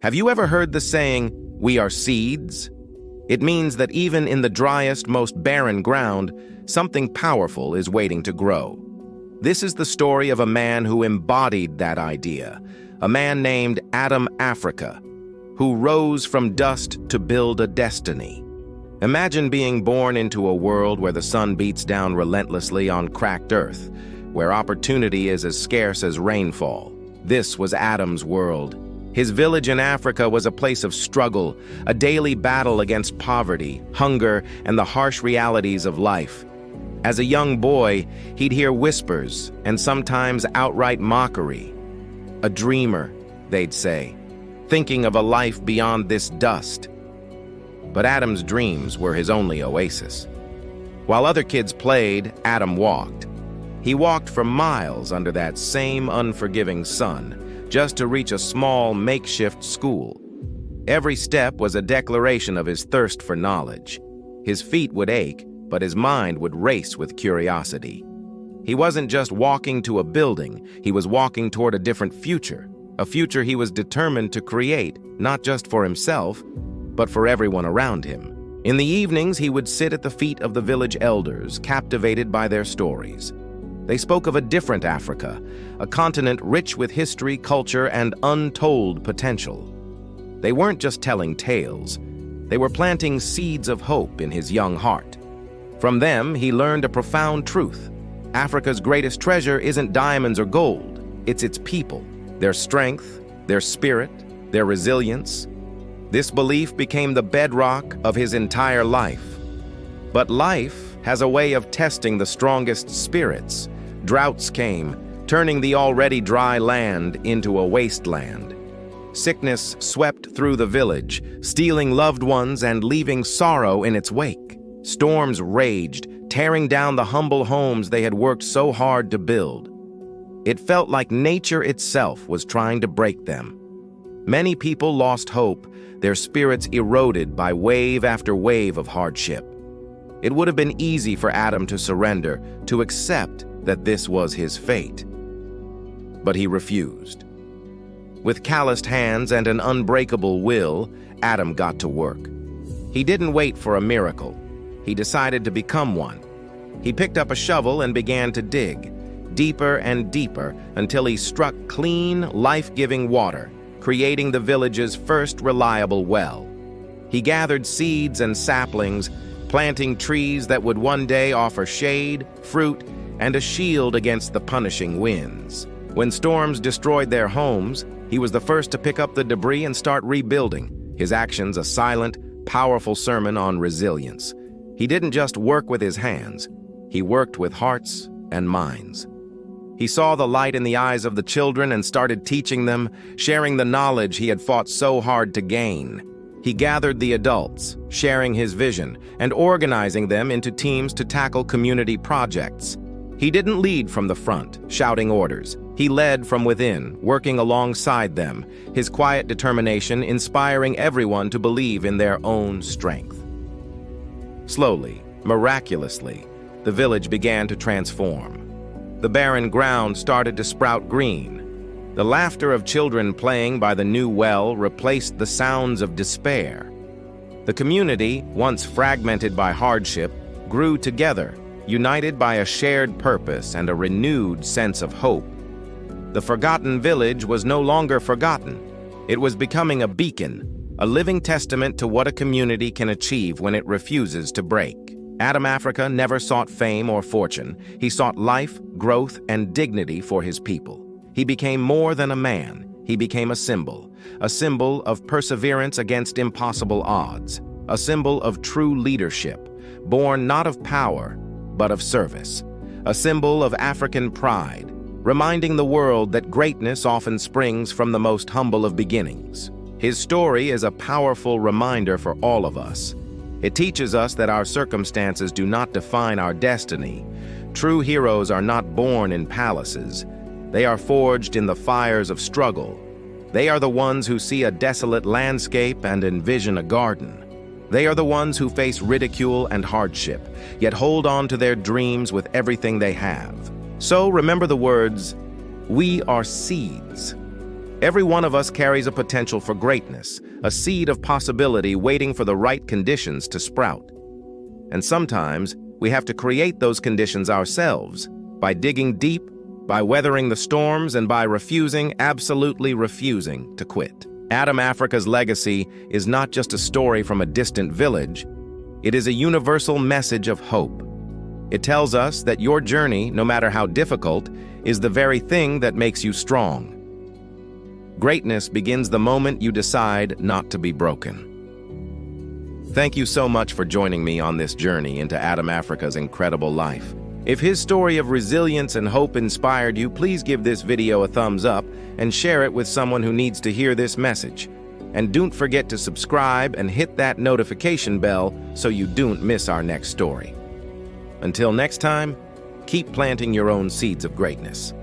Have you ever heard the saying, "We are seeds"? It means that even in the driest, most barren ground, something powerful is waiting to grow. This is the story of a man who embodied that idea, a man named Adam Africa, who rose from dust to build a destiny. Imagine being born into a world where the sun beats down relentlessly on cracked earth, where opportunity is as scarce as rainfall. This was Adam's world. His village in Africa was a place of struggle, a daily battle against poverty, hunger, and the harsh realities of life. As a young boy, he'd hear whispers and sometimes outright mockery. A dreamer, they'd say, thinking of a life beyond this dust. But Adam's dreams were his only oasis. While other kids played, Adam walked. He walked for miles under that same unforgiving sun, just to reach a small, makeshift school. Every step was a declaration of his thirst for knowledge. His feet would ache, but his mind would race with curiosity. He wasn't just walking to a building, he was walking toward a different future, a future he was determined to create, not just for himself, but for everyone around him. In the evenings, he would sit at the feet of the village elders, captivated by their stories. They spoke of a different Africa, a continent rich with history, culture, and untold potential. They weren't just telling tales. They were planting seeds of hope in his young heart. From them, he learned a profound truth. Africa's greatest treasure isn't diamonds or gold. It's its people, their strength, their spirit, their resilience. This belief became the bedrock of his entire life. But life has a way of testing the strongest spirits. Droughts came, turning the already dry land into a wasteland. Sickness swept through the village, stealing loved ones and leaving sorrow in its wake. Storms raged, tearing down the humble homes they had worked so hard to build. It felt like nature itself was trying to break them. Many people lost hope, their spirits eroded by wave after wave of hardship. It would have been easy for Adam to surrender, to accept that this was his fate. But he refused. With calloused hands and an unbreakable will, Adam got to work. He didn't wait for a miracle. He decided to become one. He picked up a shovel and began to dig, deeper and deeper, until he struck clean, life-giving water, creating the village's first reliable well. He gathered seeds and saplings, planting trees that would one day offer shade, fruit, and a shield against the punishing winds. When storms destroyed their homes, he was the first to pick up the debris and start rebuilding, his actions a silent, powerful sermon on resilience. He didn't just work with his hands, he worked with hearts and minds. He saw the light in the eyes of the children and started teaching them, sharing the knowledge he had fought so hard to gain. He gathered the adults, sharing his vision, and organizing them into teams to tackle community projects. He didn't lead from the front, shouting orders. He led from within, working alongside them, his quiet determination inspiring everyone to believe in their own strength. Slowly, miraculously, the village began to transform. The barren ground started to sprout green. The laughter of children playing by the new well replaced the sounds of despair. The community, once fragmented by hardship, grew together, united by a shared purpose and a renewed sense of hope. The forgotten village was no longer forgotten. It was becoming a beacon, a living testament to what a community can achieve when it refuses to break. Adam Africa never sought fame or fortune. He sought life, growth, and dignity for his people. He became more than a man. He became a symbol of perseverance against impossible odds, a symbol of true leadership, born not of power, but of service, a symbol of African pride, reminding the world that greatness often springs from the most humble of beginnings. His story is a powerful reminder for all of us. It teaches us that our circumstances do not define our destiny. True heroes are not born in palaces. They are forged in the fires of struggle. They are the ones who see a desolate landscape and envision a garden. They are the ones who face ridicule and hardship, yet hold on to their dreams with everything they have. So remember the words, "We are seeds." Every one of us carries a potential for greatness, a seed of possibility waiting for the right conditions to sprout. And sometimes, we have to create those conditions ourselves, by digging deep, by weathering the storms, and by absolutely refusing to quit. Adam Africa's legacy is not just a story from a distant village. It is a universal message of hope. It tells us that your journey, no matter how difficult, is the very thing that makes you strong. Greatness begins the moment you decide not to be broken. Thank you so much for joining me on this journey into Adam Africa's incredible life. If his story of resilience and hope inspired you, please give this video a thumbs up and share it with someone who needs to hear this message. And don't forget to subscribe and hit that notification bell so you don't miss our next story. Until next time, keep planting your own seeds of greatness.